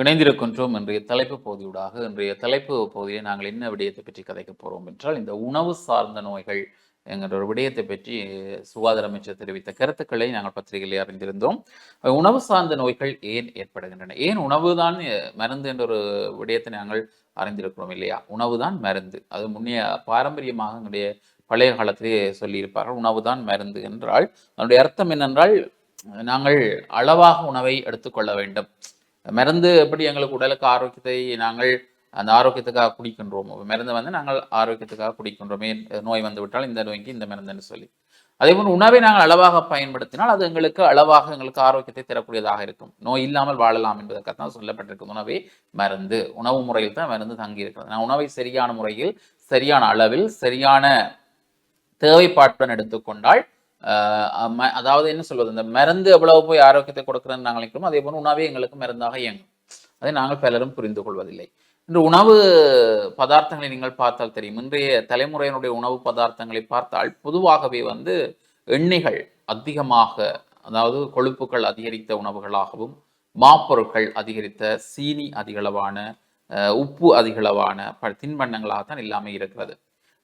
இணைந்திருக்கின்றோம். இன்றைய தலைப்பு பகுதியூடாக இன்றைய தலைப்பு பகுதியை நாங்கள் என்ன விடயத்தை பற்றி கதைக்க போறோம் என்றால், இந்த உணவு சார்ந்த நோய்கள் என்கின்ற ஒரு விடயத்தை பற்றி சுகாதார அமைச்சர் தெரிவித்த கருத்துக்களை நாங்கள் பத்திரிகையிலே அறிந்திருந்தோம். உணவு சார்ந்த நோய்கள் ஏன் ஏற்படுகின்றன? ஏன் உணவுதான் மருந்து என்ற ஒரு விடயத்தை நாங்கள் அறிந்திருக்கிறோம் இல்லையா? உணவுதான் மருந்து. அது முன்னைய பாரம்பரியமாக எங்களுடைய பழைய காலத்திலே சொல்லியிருப்பார்கள். உணவுதான் மருந்து என்றால் அதனுடைய அர்த்தம் என்னென்றால், நாங்கள் அளவாக உணவை எடுத்துக்கொள்ள வேண்டும். மருந்து எப்படி எங்களுக்கு உடலுக்கு ஆரோக்கியத்தை நாங்கள் அந்த ஆரோக்கியத்துக்காக குடிக்கின்றோம். மருந்து வந்து நாங்கள் ஆரோக்கியத்துக்காக குடிக்கின்றோமே, நோய் வந்து விட்டால் இந்த நோய்க்கு இந்த மருந்துன்னு சொல்லி. அதே போல் உணவை நாங்கள் அளவாக பயன்படுத்தினால் அது எங்களுக்கு அளவாக எங்களுக்கு ஆரோக்கியத்தை தரக்கூடியதாக இருக்கும். நோய் இல்லாமல் வாழலாம் என்பதற்காக தான் சொல்லப்பட்டிருக்கும். உணவே மருந்து. உணவு முறையில் தான் மருந்து தங்கி இருக்கிறது. நான் உணவை சரியான முறையில், சரியான அளவில், சரியான தேவைப்பாட்டுடன் எடுத்துக்கொண்டால், அதாவது என்ன சொல்வது, இந்த மருந்து எவ்வளவு போய் ஆரோக்கியத்தை கொடுக்குறதுன்னு நாங்கள் நினைக்கிறோம், அதே போல உணவே எங்களுக்கு மருந்தாக இயங்கும். அதை நாங்கள் பலரும் புரிந்து கொள்வதில்லை. இன்று உணவு பதார்த்தங்களை நீங்கள் பார்த்தால் தெரியும். இன்றைய தலைமுறையினுடைய உணவு பதார்த்தங்களை பார்த்தால் பொதுவாகவே வந்து எண்ணெய்கள் அதிகமாக, அதாவது கொழுப்புகள் அதிகரித்த உணவுகளாகவும், மாப்பொருட்கள் அதிகரித்த, சீனி அதிகளவான, உப்பு அதிகளவான தின்பண்டங்களாகத்தான் எல்லாமே இருக்கிறது.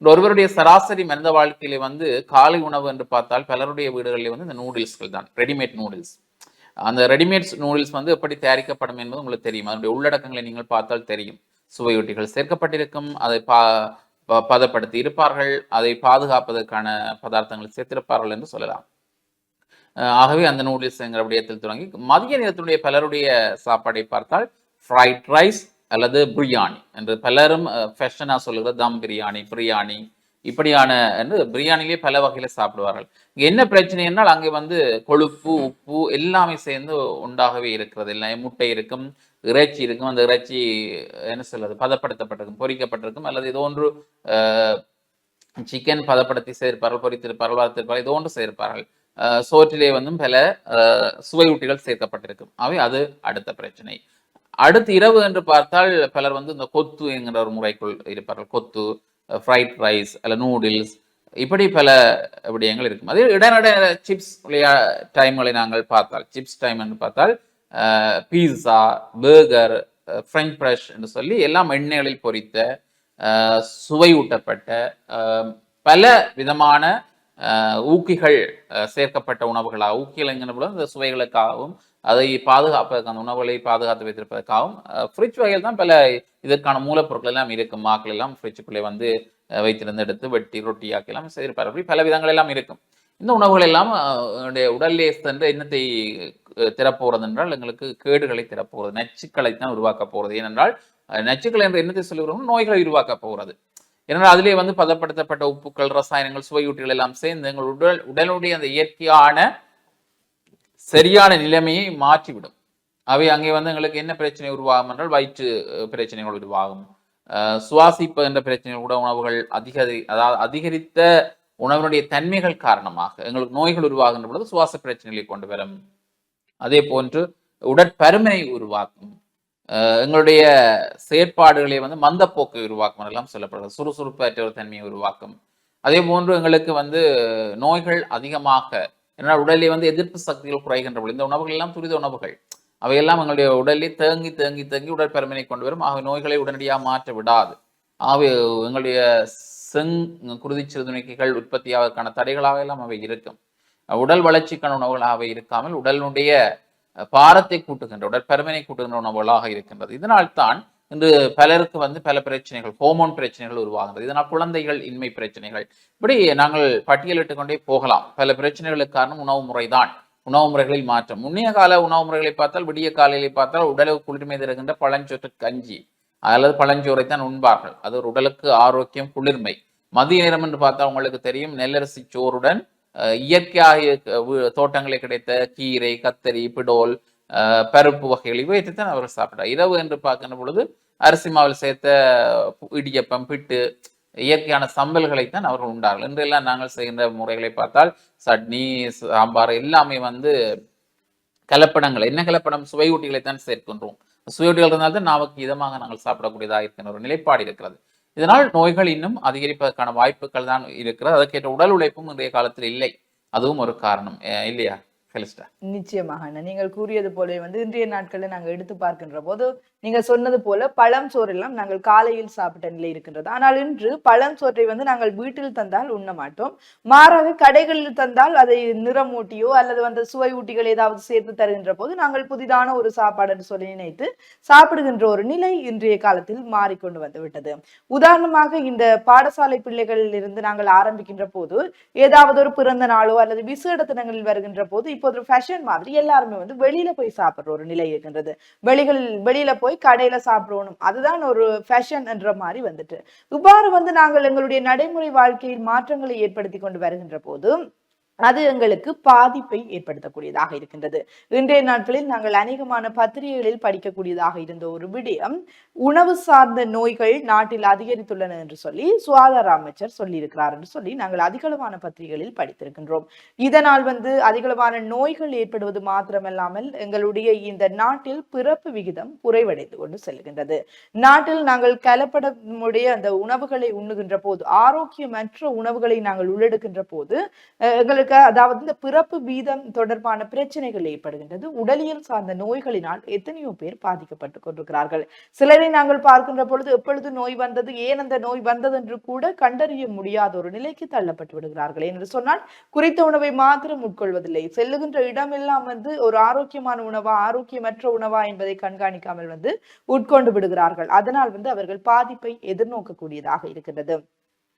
ஒருவருடைய சராசரி மனித வாழ்க்கையிலே வந்து காலை உணவு என்று பார்த்தால் பலருடைய வீடுகளிலே வந்து இந்த நூடுல்ஸ்கள் தான், ரெடிமேட் நூடுல்ஸ். அந்த ரெடிமேட் நூடுல்ஸ் வந்து எப்படி தயாரிக்கப்படும் என்பது உங்களுக்கு தெரியும். அதனுடைய உள்ளடக்கங்களை நீங்கள் பார்த்தால் தெரியும். சுவையொட்டிகள் சேர்க்கப்பட்டிருக்கும், அதை பதப்படுத்தி இருப்பார்கள், அதை பாதுகாப்பதற்கான பதார்த்தங்களை சேர்த்திருப்பார்கள் என்று சொல்லலாம். ஆகவே அந்த நூடுல்ஸ் என்கிற விடயத்தில் தொடங்கி மதிய நேரத்தினுடைய பலருடைய சாப்பாடை பார்த்தால் ஃப்ரைட் ரைஸ் அல்லது பிரியாணி என்று பலரும் ஃபேஷனாக சொல்லுகிற தம் பிரியாணி, பிரியாணி இப்படியான என்று பிரியாணிலேயே பல வகையில் சாப்பிடுவார்கள். என்ன பிரச்சனை என்றால் அங்கே வந்து கொழுப்பு, உப்பு எல்லாமே சேர்ந்து உண்டாகவே இருக்கிறது. எல்லாம் முட்டை இருக்கும், இறைச்சி இருக்கும். அந்த இறைச்சி என்ன சொல்றது, பதப்படுத்தப்பட்டிருக்கும், பொரிக்கப்பட்டிருக்கும், அல்லது ஏதோ ஒன்று சிக்கன் பதப்படுத்தி சேர்ப்பார்கள், பொரித்திருப்பார்கள், வளர்த்திருப்பார்கள், ஏதோ ஒன்று சேர்ப்பார்கள். சோற்றிலே வந்து பல சுவையூட்டிகள் சேர்க்கப்பட்டிருக்கும். அவை அது அடுத்த பிரச்சனை. அடுத்து இரவு என்று பார்த்தால் பலர் வந்து இந்த கொத்து என்கிற ஒரு முறைக்குள் இருப்பார்கள். கொத்து, ஃப்ரைட் ரைஸ் அல்ல நூடுல்ஸ், இப்படி பல விடயங்கள் இருக்கும். அதே இடைநட சிப்ஸ் டைம்களை நாங்கள் பார்த்தால், சிப்ஸ் டைம் என்று பார்த்தால் பீஸா, பர்கர், ஃப்ரெஞ்ச் ஃப்ரைஸ் என்று சொல்லி எல்லாம் எண்ணெய்களில் பொரித்த, சுவையூட்டப்பட்ட, பல விதமான ஊக்கிகள் சேர்க்கப்பட்ட உணவுகளாக, ஊக்கிகள் என்கிற பொழுது இந்த சுவைகளுக்காகவும் அதை பாதுகாப்பதற்கான உணவுகளை பாதுகாத்து வைத்திருப்பதற்காகவும் ஃப்ரிட்ஜ் வகையில் தான் பல இதற்கான மூலப்பொருட்கள் எல்லாம் இருக்கும். மாக்கள் எல்லாம் ஃப்ரிட்ஜுக்குள்ளே வந்து வைத்திருந்து எடுத்து வெட்டி ரொட்டியாக்கெல்லாம் செய்திருப்பார். அப்படி பல விதங்கள் எல்லாம் இருக்கும். இந்த உணவுகள் எல்லாம் உடல்லே சென்று என்னத்தை திறப்போகிறது என்றால் எங்களுக்கு கேடுகளை திறப்போகிறது, நச்சுக்களை தான் உருவாக்க போகிறது. ஏனென்றால் நச்சுக்கள் என்ற எண்ணத்தை சொல்லுகிறோம், நோய்களை உருவாக்க போகிறது. ஏனென்றால் அதிலே வந்து பதப்படுத்தப்பட்ட உப்புக்கள், ரசாயனங்கள், சுவையூட்டிகள் எல்லாம் சேர்ந்து எங்கள் உடலுடைய அந்த இயற்கையான சரியான நிலைமையை மாற்றிவிடும். அவை அங்கே வந்து எங்களுக்கு என்ன பிரச்சனை உருவாகும் என்றால் வயிற்று பிரச்சனைகள் உருவாகும், சுவாசிப்பு என்ற பிரச்சனைகள் கூட உணவுகள் அதாவது அதிகரித்த உணவினுடைய தன்மைகள் காரணமாக எங்களுக்கு நோய்கள் உருவாகின்ற பொழுது சுவாச பிரச்சனைகளை கொண்டு வரும். அதே போன்று உடற்பருமனை உருவாக்கும், எங்களுடைய செயற்பாடுகளை வந்து மந்தப்போக்கை உருவாக்கும் எல்லாம் சொல்லப்படுகிறது. சுறுசுறுப்பற்ற ஒரு தன்மையை உருவாக்கும். அதே போன்று எங்களுக்கு வந்து நோய்கள் அதிகமாக, ஏன்னால் உடலில் வந்து எதிர்ப்பு சக்திகள் குறைகின்ற பொழுது இந்த உணவுகள் எல்லாம் துரித உணவுகள், அவையெல்லாம் எங்களுடைய உடலில் தேங்கி தேங்கி தேங்கி உடற்பருமனை கொண்டு வரும். ஆகவே நோய்களை உடனடியாக மாற்ற விடாது. ஆகவே எங்களுடைய குருதி சிறுதுணைக்கைகள் உற்பத்தியாவதற்கான தடைகளாக எல்லாம் அவை இருக்கும். உடல் வளர்ச்சிக்கான உணவுகளாக அவை இருக்காமல் உடலினுடைய பாரத்தை கூட்டுகின்ற, உடற்பருமனை கூட்டுகின்ற உணவுகளாக இருக்கின்றது. இதனால் தான் இன்று பலருக்கு வந்து பல பிரச்சனைகள், ஹோமோன் பிரச்சனைகள் உருவாகின்றது. இதனால் குழந்தைகள் இன்மை பிரச்சனைகள், இப்படி நாங்கள் பட்டியலிட்டுக் கொண்டே போகலாம். பல பிரச்சனைகளுக்கு காரணம் உணவு முறைதான். உணவு முறைகளில் மாற்றம். முன்னைய கால உணவு முறைகளை பார்த்தால், விடிய காலையிலே பார்த்தால் உடலுக்கு குளிர்மை தருகின்ற பழஞ்சோற்று கஞ்சி அல்லது பழஞ்சோரைத்தான் உண்பார்கள். அது ஒரு உடலுக்கு ஆரோக்கியம், குளிர்மை. மதிய நேரம் என்று பார்த்தால் உங்களுக்கு தெரியும், நெல்லரிசி சோறுடன் இயற்கையாக தோட்டங்களில் கிடைத்த கீரை, கத்தரி, பிடோல், பருப்பு வகைகள் இவையைத்தான் அவர்கள் சாப்பிட்டார். இரவு என்று பார்க்கின்ற பொழுது அரிசி மாவில் சேர்த்த இடியப்பம், பிட்டு, இயற்கையான சம்பல்களைத்தான் அவர்கள் உண்டார்கள். இன்றெல்லாம் நாங்கள் செய்கின்ற முறைகளை பார்த்தால் சட்னி, சாம்பார் எல்லாமே வந்து கலப்படங்கள். என்ன கலப்படம்? சுவையூட்டிகளைத்தான் சேர்க்கின்றோம். சுவையூட்டிகள் இருந்தால்தான் நாவுக்கு இதமாக நாங்கள் சாப்பிடக்கூடியதாக இருக்கின்ற ஒரு நிலைப்பாடு இருக்கிறது. இதனால் நோய்கள் இன்னும் அதிகரிப்பதற்கான வாய்ப்புகள் தான் இருக்கிறது. அதற்கேற்ற உடல் உழைப்பும் இன்றைய காலத்தில் இல்லை. அதுவும் ஒரு காரணம் இல்லையா? கலிஸ்டா. நிச்சயமாக நீங்கள் கூறியது போல இன்றைய நாட்களில் நாங்கள் எடுத்து பார்க்கின்ற போது நீங்க சொன்னது போல பழம் சோறு எல்லாம் நாங்கள் காலையில் சாப்பிட்ட நிலை இருக்கின்றது. ஆனால் இன்று பழம் சோற்றை நாங்கள் வீட்டில் தந்தால் உண்ண மாட்டோம். மாறாக கடைகளில் தந்தால் அதை நிறமூட்டியோ அல்லது சுவை ஊட்டிகள் ஏதாவது சேர்த்து தருகின்ற போது நாங்கள் புதிதான ஒரு சாப்பாடு என்று சொல்லி நினைத்து சாப்பிடுகின்ற ஒரு நிலை இன்றைய காலத்தில் மாறிக்கொண்டு வந்து விட்டது. உதாரணமாக இந்த பாடசாலை பிள்ளைகளில் இருந்து நாங்கள் ஆரம்பிக்கின்ற போது ஏதாவது ஒரு பிறந்த நாளோ அல்லது விசேட தினங்களில் வருகின்ற போது இப்போது ஃபேஷன் மாதிரி எல்லாருமே வெளியில போய் சாப்பிடுற ஒரு நிலை இருக்கின்றது. வெளியில போய் கடையில சாப்பிடணும், அதுதான் ஒரு ஃபேஷன் என்ற மாதிரி வந்துட்டு. இவ்வாறு நாங்கள் எங்களுடைய நடைமுறை வாழ்க்கையில் மாற்றங்களை ஏற்படுத்தி கொண்டு வருகின்ற போது அது எங்களுக்கு பாதிப்பை ஏற்படுத்தக்கூடியதாக இருக்கின்றது. இன்றைய நாட்களில் நாங்கள் அநேகமான பத்திரிகைகளில் படிக்கக்கூடியதாக இருந்த ஒரு விடயம், உணவு சார்ந்த நோய்கள் நாட்டில் அதிகரித்துள்ளன என்று சொல்லி சுகாதார அமைச்சர் சொல்லியிருக்கிறார் என்று சொல்லி நாங்கள் அதிகளவான பத்திரிகைகளில் படித்திருக்கின்றோம். இதனால் அதிகளவான நோய்கள் ஏற்படுவது மாத்திரமல்லாமல் எங்களுடைய இந்த நாட்டில் பிறப்பு விகிதம் குறைவடைந்து கொண்டு செல்கின்றது. நாட்டில் நாங்கள் கலப்படமுடைய அந்த உணவுகளை உண்ணுகின்ற போது, ஆரோக்கியமற்ற உணவுகளை நாங்கள் உள்ளெடுக்கின்ற போது எங்களுக்கு அதாவது இந்த பிறப்பு வீதம் தொடர்பான பிரச்சனைகள் ஏற்படுகின்றது. உடலியல் சார்ந்த நோய்களினால் எத்தனையோ பேர் பாதிக்கப்பட்டுக் கொண்டிருக்கிறார்கள். சிலரை நாங்கள் பார்க்கின்ற பொழுது எப்பொழுது நோய் வந்தது, ஏன் அந்த நோய் வந்தது என்று கூட கண்டறிய முடியாத ஒரு நிலைக்கு தள்ளப்பட்டு விடுகிறார்கள். என்று சொன்னால் குறித்த உணவை மாத்திரம் உட்கொள்வதில்லை, செல்லுகின்ற இடமெல்லாம் ஒரு ஆரோக்கியமான உணவா ஆரோக்கியமற்ற உணவா என்பதை கண்காணிக்காமல் உட்கொண்டு விடுகிறார்கள். அதனால் அவர்கள் பாதிப்பை எதிர்நோக்கக்கூடியதாக இருக்கிறது.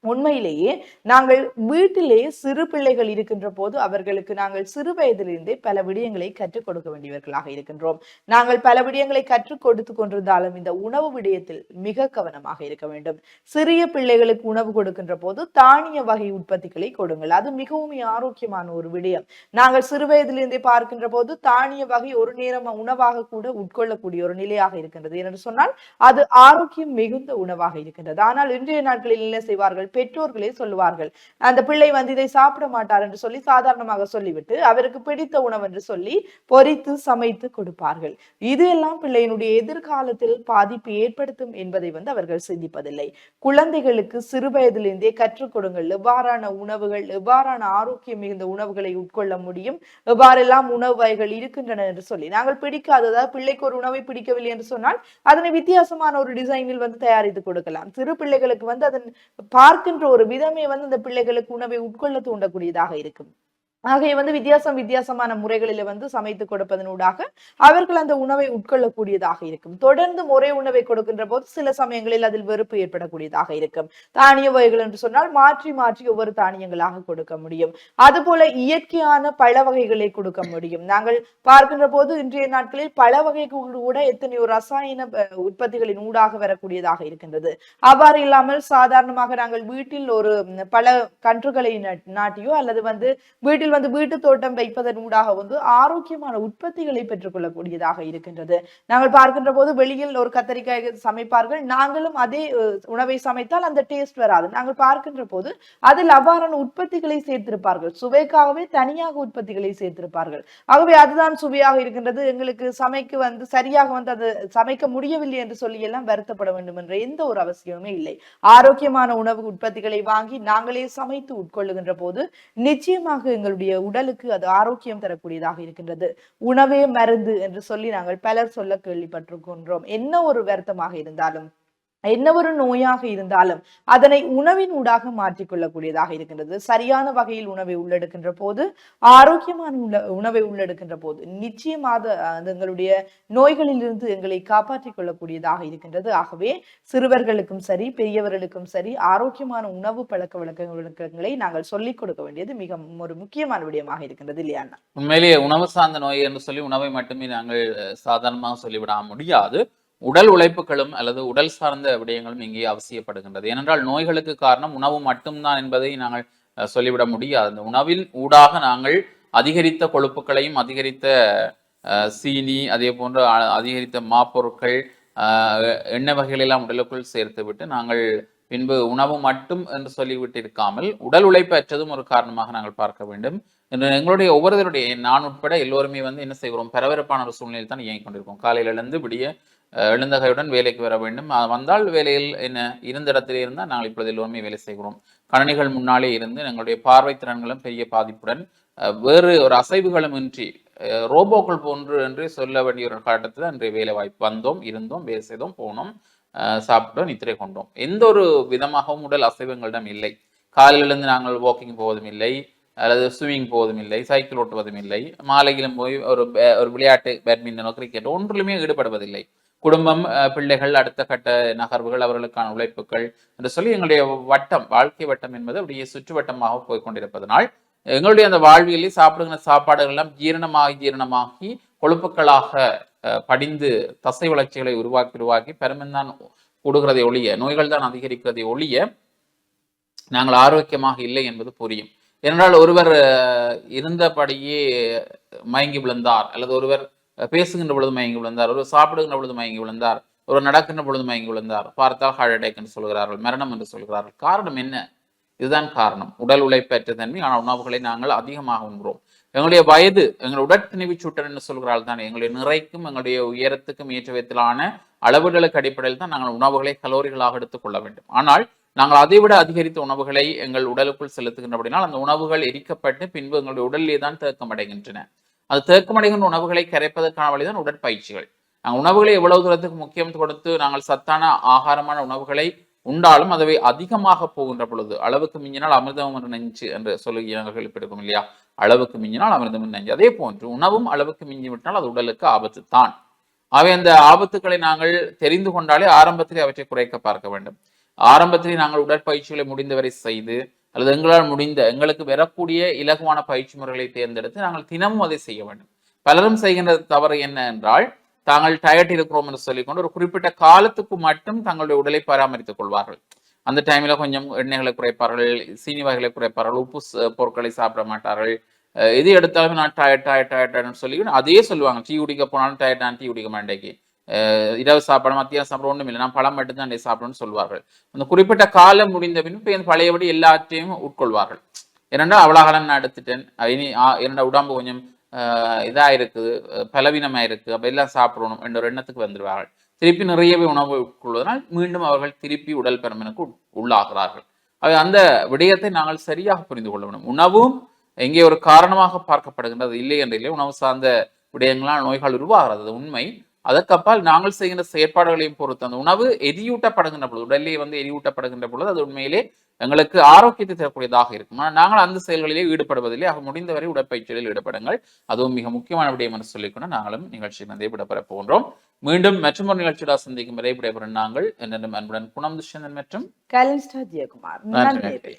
உண்மையிலேயே நாங்கள் வீட்டிலே சிறு பிள்ளைகள் இருக்கின்ற போது அவர்களுக்கு நாங்கள் சிறு வயதிலிருந்தே பல விடயங்களை கற்றுக் கொடுக்க வேண்டியவர்களாக இருக்கின்றோம். நாங்கள் பல விடயங்களை கற்றுக் கொடுத்து கொண்டிருந்தாலும் இந்த உணவு விடயத்தில் மிக கவனமாக இருக்க வேண்டும். சிறிய பிள்ளைகளுக்கு உணவு கொடுக்கின்ற போது தானிய வகை உற்பத்திகளை கொடுங்கள், அது மிகவும் ஆரோக்கியமான ஒரு விடயம். நாங்கள் சிறு வயதிலிருந்தே பார்க்கின்ற போது தானிய வகை ஒரு நேரம் உணவாக கூட உட்கொள்ளக்கூடிய ஒரு நிலையாக இருக்கின்றது என்று சொன்னால் அது ஆரோக்கியம் மிகுந்த உணவாக இருக்கின்றது. ஆனால் இன்றைய நாட்களில் என்ன செய்வார்கள், பெற்றோர்களே சொல்லுவார்கள், அந்த பிள்ளை இதை சாப்பிட மாட்டார் என்று சொல்லி சாதாரணமாக சொல்லிவிட்டு அவருக்கு பிடித்த உணவு என்று சொல்லி பொரித்து சமைத்து கொடுப்பார்கள். இது எல்லாம் பிள்ளையினுடைய எதிர்காலத்தில் பாதிப்பு ஏற்படுத்தும் என்பதை அவர்கள் சிந்திப்பதில்லை. குழந்தைகளுக்கு சிறு வயதிலிருந்தே கற்றுக் கொடுங்கள், எவ்வாறான உணவுகள், எவ்வாறான ஆரோக்கியம் மிகுந்த உணவுகளை உட்கொள்ள முடியும், எவ்வாறெல்லாம் உணவு வகைகள் இருக்கின்றன என்று சொல்லி. நாங்கள் பிடிக்காததா பிள்ளைக்கு ஒரு உணவை பிடிக்கவில்லை என்று சொன்னால் அதனை வித்தியாசமான ஒரு டிசைனில் தயாரித்து கொடுக்கலாம். சிறு பிள்ளைகளுக்கு அதன் பார்க்கின்ற ஒரு விதமே இந்த பிள்ளைகளுக்கு உணவை உட்கொள்ள தூண்டக்கூடியதாக இருக்கும். ஆகிய வித்தியாசமான முறைகளில சமைத்து கொடுப்பதனூடாக அவர்கள் அந்த உணவை உட்கொள்ளக்கூடியதாக இருக்கும். தொடர்ந்து ஒரே உணவை கொடுக்கின்ற போது சில சமயங்களில் அதில் வெறுப்பு ஏற்படக்கூடியதாக இருக்கும். தானிய வகைகள் என்று சொன்னால் மாற்றி மாற்றி ஒவ்வொரு தானியங்களாக கொடுக்க முடியும். அதுபோல இயற்கையான பழ வகைகளை கொடுக்க முடியும். நாங்கள் பார்க்கின்ற போது இன்றைய நாட்களில் பழ வகைகள் கூட எத்தனையோ ரசாயன உற்பத்திகளின் ஊடாக வரக்கூடியதாக இருக்கின்றது. அவ்வாறு இல்லாமல் சாதாரணமாக நாங்கள் வீட்டில் ஒரு பல கன்றுகளை நாட்டியோ அல்லது வீட்டில் வீட்டு தோட்டம் வைப்பதன் ஊடாக ஆரோக்கியமான உற்பத்திகளை பெற்றுக் கொள்ளக்கூடியதாக இருக்கின்றது. நாங்கள் பார்க்கின்ற போது வெளியில் ஒரு கத்தரிக்காய் சமைப்பார்கள், நாங்களும் அதே உணவை சமைத்தால் அந்த டேஸ்ட் வராது. நாங்கள் பார்க்கின்ற போது அதில் அவ்வாறான உற்பத்திகளை சேர்த்திருப்பார்கள், சுவைக்காகவே தனியாக உற்பத்திகளை சேர்த்திருப்பார்கள். ஆகவே அதுதான் சுவையாக இருக்கின்றது. எங்களுக்கு சமைக்க சரியாக அது சமைக்க முடியவில்லை என்று சொல்லி எல்லாம் வருத்தப்பட வேண்டும் என்ற எந்த ஒரு அவசியமுமே இல்லை. ஆரோக்கியமான உணவு உற்பத்திகளை வாங்கி நாங்களே சமைத்து உட்கொள்ளுகின்ற போது நிச்சயமாக எங்களுடைய உடலுக்கு அது ஆரோக்கியம் தரக்கூடியதாக இருக்கின்றது. உணவே மருந்து என்று சொல்லி நாங்கள் பலர் சொல்ல கேள்விப்பட்டிருக்கின்றோம். என்ன ஒரு வருத்தமாக இருந்தாலும், என்ன ஒரு நோயாக இருந்தாலும் அதனை உணவின் ஊடாக மாற்றிக்கொள்ளக்கூடியதாக இருக்கின்றது. சரியான வகையில் உணவை உள்ளெடுக்கின்ற போது, ஆரோக்கியமான உணவை உள்ளெடுக்கின்ற போது நிச்சயமாக எங்களுடைய நோய்களில் இருந்து எங்களை காப்பாற்றிக் கொள்ளக்கூடியதாக இருக்கின்றது. ஆகவே சிறுவர்களுக்கும் சரி பெரியவர்களுக்கும் சரி ஆரோக்கியமான உணவு பழக்க வழக்கங்களை நாங்கள் சொல்லிக் கொடுக்க வேண்டியது மிக ஒரு முக்கியமான விடயமாக இருக்கின்றது இல்லையா? உண்மையிலேயே உணவு சார்ந்த நோய் என்று சொல்லி உணவை மட்டுமே நாங்கள் சாதாரணமாக சொல்லிவிட முடியாது. உடல் உழைப்புகளும் அல்லது உடல் சார்ந்த விடயங்களும் இங்கே அவசியப்படுகின்றது. ஏனென்றால் நோய்களுக்கு காரணம் உணவு மட்டும்தான் என்பதை நாங்கள் சொல்லிவிட முடியாது. அந்த உணவின் ஊடாக நாங்கள் அதிகரித்த கொழுப்புகளையும் அதிகரித்த சீனி அதே போன்று அதிகரித்த மாப்பொருட்கள் எண்ணெய் வகைகள் எல்லாம் உடலுக்குள் சேர்த்து விட்டு நாங்கள் பின்பு உணவு மட்டும் என்று சொல்லிவிட்டு இருக்காமல் உடல் உழைப்பு அற்றதும் ஒரு காரணமாக நாங்கள் பார்க்க வேண்டும். எங்களுடைய ஒவ்வொருவருடைய நான் உட்பட எல்லோருமே என்ன செய்கிறோம், பரபரப்பான ஒரு சூழ்நிலையில் தான் இயங்கிக் கொண்டிருக்கோம். காலையில் எழுந்து விடிய எழுந்தகையுடன் வேலைக்கு வர வேண்டும். வந்தால் வேலையில் இருந்த இடத்திலே இருந்தால் நாங்கள் இப்பொழுது எல்லோருமே வேலை செய்கிறோம். கணினிகள் முன்னாலே இருந்து எங்களுடைய பார்வை திறன்களும் பெரிய பாதிப்புடன் வேறு ஒரு அசைவுகளும் இன்றி ரோபோக்கள் போன்று என்று சொல்ல வேண்டிய ஒரு காலத்தில் அன்றைய வேலை வாய்ப்பு வந்தோம், இருந்தோம், வேலை செய்தோம், போனோம், சாப்பிட்டோம், நித்திரை கொண்டோம். எந்த ஒரு விதமாகவும் உடல் அசைவங்களிடம் இல்லை. காலையிலிருந்து நாங்கள் வாக்கிங் போவதும் இல்லை, அல்லது ஸ்விம்மிங் போவதும் இல்லை, சைக்கிள் ஓட்டுவதும் இல்லை, மாலையிலும் போய் ஒரு விளையாட்டு பேட்மிண்டனோ கிரிக்கெட்டோ ஒன்றிலுமே ஈடுபடுவதில்லை. குடும்பம், பிள்ளைகள், அடுத்த கட்ட நகர்வுகள், அவர்களுக்கான உழைப்புகள் என்று சொல்லி எங்களுடைய வட்டம், வாழ்க்கை வட்டம் என்பது அப்படியே சுற்றுவட்டமாக போய்கொண்டிருப்பதனால் எங்களுடைய அந்த வாழ்வியலில் சாப்பிடுகிற சாப்பாடுகள் எல்லாம் ஜீரணமாகி கொழுப்புக்களாக படிந்து தசை வளர்ச்சிகளை உருவாக்கி பெருமைதான் கூடுகிறதை ஒழிய, நோய்கள் தான் அதிகரிக்கிறதை ஒழிய நாங்கள் ஆரோக்கியமாக இல்லை என்பது புரியும். ஏனென்றால் ஒருவர் இருந்தபடியே மயங்கி விழுந்தார், அல்லது ஒருவர் பேசுகின்ற பொழுது மயங்கி விழுந்தார், ஒருவர் சாப்பிடுகின்ற பொழுது மயங்கி விழுந்தார், ஒருவர் நடக்கின்ற பொழுது மயங்கி விழுந்தார், பார்த்தால் ஹார்ட் அட்டாக் என்று சொல்கிறார்கள், மரணம் என்று சொல்கிறார்கள். காரணம் என்ன? இதுதான் காரணம். உடல் உழைப்பற்ற தன்மை. ஆனால் உணவுகளை நாங்கள் அதிகமாக உண்கிறோம். எங்களுடைய வயது, எங்களுடைய உடற்திணிவு சூட்டர் என்று சொல்கிறாள் தான், எங்களுடைய நிறைக்கும் எங்களுடைய உயரத்துக்கும் ஏற்ற விதத்திலான அளவுகளுக்கு அடிப்படையில் தான் நாங்கள் உணவுகளை கலோரிகளாக எடுத்துக்கொள்ள வேண்டும். ஆனால் நாங்கள் அதைவிட அதிகரித்த உணவுகளை எங்கள் உடலுக்குள் செலுத்துகின்றபடினால் அந்த உணவுகள் எரிக்கப்பட்டு பின்பு எங்களுடைய உடலிலே தான் தேக்கமடைகின்றன. அது தேக்கமடைகின்ற உணவுகளை கரைப்பதற்கான வழிதான் உடற்பயிற்சிகள். நாங்கள் உணவுகளை எவ்வளவு தூரத்துக்கு முக்கியம் கொடுத்து நாங்கள் சத்தான ஆகாரமான உணவுகளை உண்டாலும் அதுவே அதிகமாக போகின்ற பொழுது, அளவுக்கு மிஞ்சினால் அமிர்தம் என்று நெஞ்சு என்று சொல்லி நாங்கள் கேள்விப்பட்டிருக்கோம் இல்லையா? அளவுக்கு மிஞ்சினால் அமிர்தம் நெஞ்சு. அதே போன்று உணவும் அளவுக்கு மிஞ்சி விட்டால் அது உடலுக்கு ஆபத்து தான். அவை அந்த ஆபத்துக்களை நாங்கள் தெரிந்து கொண்டாலே ஆரம்பத்திலே அவற்றை குறைக்க பார்க்க வேண்டும். ஆரம்பத்திலே நாங்கள் உடற்பயிற்சிகளை முடிந்தவரை செய்து, அல்லது எங்களால் முடிந்த எங்களுக்கு வரக்கூடிய இலகுவான பயிற்சி முறைகளை தேர்ந்தெடுத்து நாங்கள் தினமும் அதை செய்ய வேண்டும். பலரும் செய்கின்ற தவறு என்ன என்றால், தாங்கள் டயட் இருக்கிறோம் என்று சொல்லிக்கொண்டு ஒரு குறிப்பிட்ட காலத்துக்கு மட்டும் தங்களுடைய உடலை பராமரித்துக் கொள்வார்கள். அந்த டைம்ல கொஞ்சம் எண்ணெய்களை குறைப்பார்கள், சீனி வகைகளை குறைப்பார்கள், உப்பு பொருட்களை சாப்பிட மாட்டார்கள். எது எடுத்தாலும் நான் டயட் சொல்லி அதே சொல்லுவாங்க. டீ குடிக்க போனாலும் டயட், நான் டீ குடிக்க மாட்டேன், இரவு சாப்பாடு மத்தியானம் சாப்பிட ஒன்றும் இல்லை, நான் பழம் மட்டும்தான் சாப்பிடணும்னு சொல்வார்கள். அந்த குறிப்பிட்ட காலம் முடிந்த பின் பழையபடி எல்லாத்தையும் உட்கொள்வார்கள். ஏனென்றால் அவ்வளோ நான் எடுத்துட்டேன், இனி என்னோட உடம்பு கொஞ்சம் இதா இருக்குது, பலவீனமா இருக்கு, அப்ப எல்லாம் சாப்பிடணும் என்ற ஒரு எண்ணத்துக்கு வந்துடுவார்கள். திருப்பி நிறையவே உணவு உட்கொள்வதனால் மீண்டும் அவர்கள் திருப்பி உடல் பருமனுக்கு உள்ளாகிறார்கள். அந்த விடயத்தை நாங்கள் சரியாக புரிந்து கொள்ள வேண்டும். உணவும் எங்கே ஒரு காரணமாக பார்க்கப்படுகின்றது, இல்லை என்று இல்லை. உணவு சார்ந்த விடயங்களால் நோய்கள் உருவாகிறது, அது உண்மை. அதற்கப்பால் நாங்கள் செய்கின்ற செயற்பாடுகளையும் பொறுத்து அந்த உணவு எரியூட்டப்படுகின்ற பொழுது, உடலே எரியூட்டப்படுகின்ற பொழுது அது உண்மையிலே எங்களுக்கு ஆரோக்கியத்தை தரக்கூடியதாக இருக்கும். ஆனால் நாங்கள் அந்த செயல்களிலே ஈடுபடுவதில்லை. ஆக முடிந்தவரை உடற்பயிற்சிகளில் ஈடுபடுங்கள். அதுவும் மிக முக்கியமான விடயம் என்று சொல்லிக்கொண்டு நாங்களும் நிகழ்ச்சியிலிருந்தே விடப்பெற போகின்றோம். மீண்டும் மற்றொரு நிகழ்ச்சியோட சந்திக்கும் வரை விடைபெறும் நாங்கள் என்னென்னும் அன்புடன் குணம் துஷ்யந்தன் மற்றும் ஜெயக்குமார். நன்றி.